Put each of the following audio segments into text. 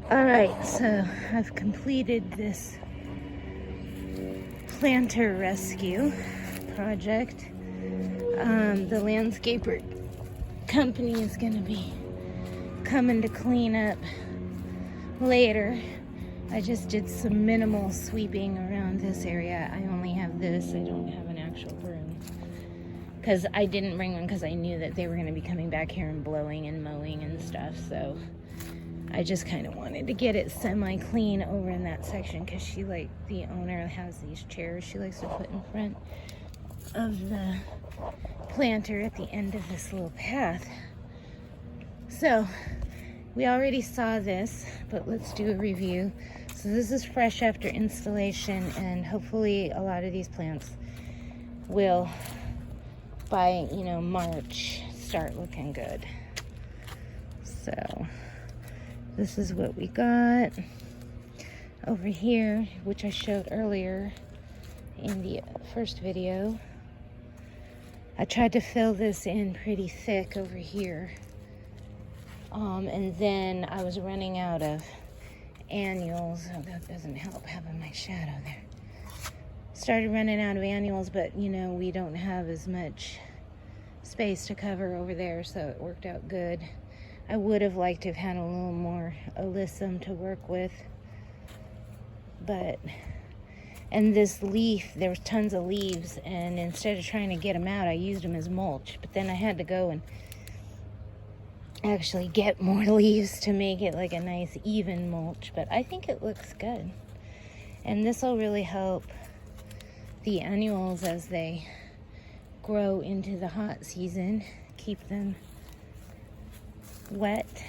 Alright, so I've completed this planter rescue project. The landscaper company is going to be coming to clean up later. I just did some minimal sweeping around this area. I only have this. I don't have an actual broom. Because I didn't bring one because I knew that they were going to be coming back here and blowing and mowing and stuff. So I just kind of wanted to get it semi-clean over in that section because the owner has these chairs she likes to put in front of the planter at the end of this little path. So we already saw this, but let's do a review. So this is fresh after installation, and hopefully a lot of these plants will, by March, start looking good. So this is what we got over here, which I showed earlier in the first video. I tried to fill this in pretty thick over here. And then I was running out of annuals. Oh, that doesn't help having my shadow there. Started running out of annuals, but we don't have as much space to cover over there, so it worked out good. I would have liked to have had a little more Alyssum to work with, and this leaf, there was tons of leaves, and instead of trying to get them out, I used them as mulch. But then I had to go and actually get more leaves to make it like a nice even mulch. But I think it looks good, and this will really help the annuals as they grow into the hot season, keep them wet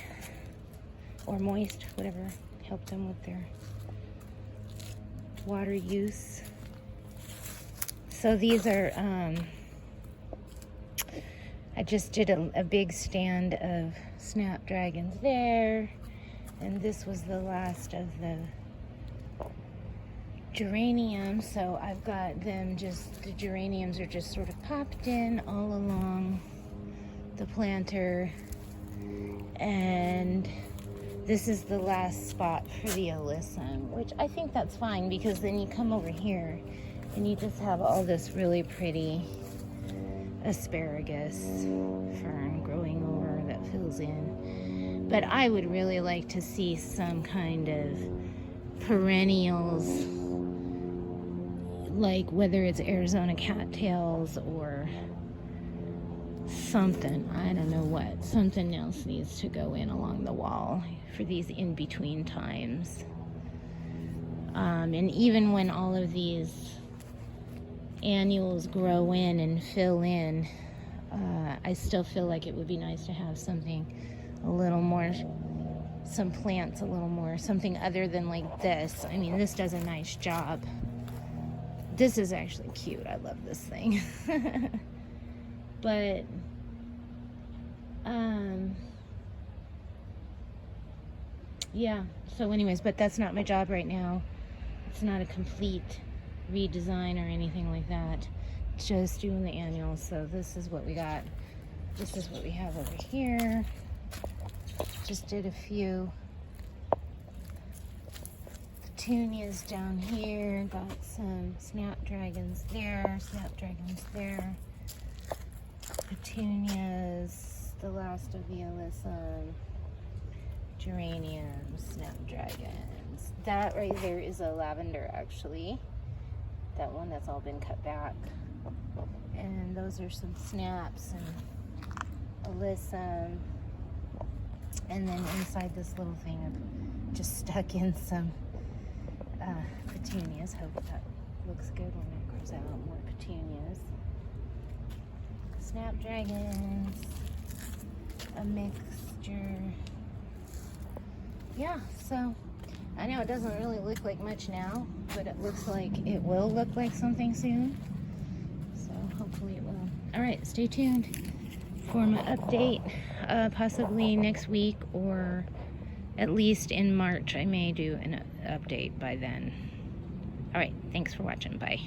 or moist, whatever, help them with their water use. So these are I just did a big stand of snapdragons there, and this was the last of the geraniums. So I've got them the geraniums are just sort of popped in all along the planter, and this is the last spot for the Alyssum, which I think that's fine, because then you come over here and you just have all this really pretty asparagus fern growing over that fills in. But I would really like to see some kind of perennials, like whether it's Arizona cattails or something, I don't know what, something else needs to go in along the wall for these in-between times. And even when all of these annuals grow in and fill in, I still feel like it would be nice to have something a little more, some plants a little more, something other than like this. I mean, this does a nice job. This is actually cute. I love this thing. But yeah, so anyways, but that's not my job right now. It's not a complete redesign or anything like that. It's just doing the annuals. So this is what we got. This is what we have over here. Just did a few petunias down here. Got some snapdragons there, petunias, the last of the Alyssum, geraniums, snapdragons. That right there is a lavender, actually. That one that's all been cut back. And those are some snaps and Alyssum. And then inside this little thing, I've just stuck in some petunias. Hope that looks good when it grows out. More petunias. Snapdragons. A mixture. Yeah, so I know it doesn't really look like much now, but it looks like it will look like something soon. So hopefully it will. All right, stay tuned for my update, possibly next week, or at least in March. I may do an update by then. All right, thanks for watching. Bye.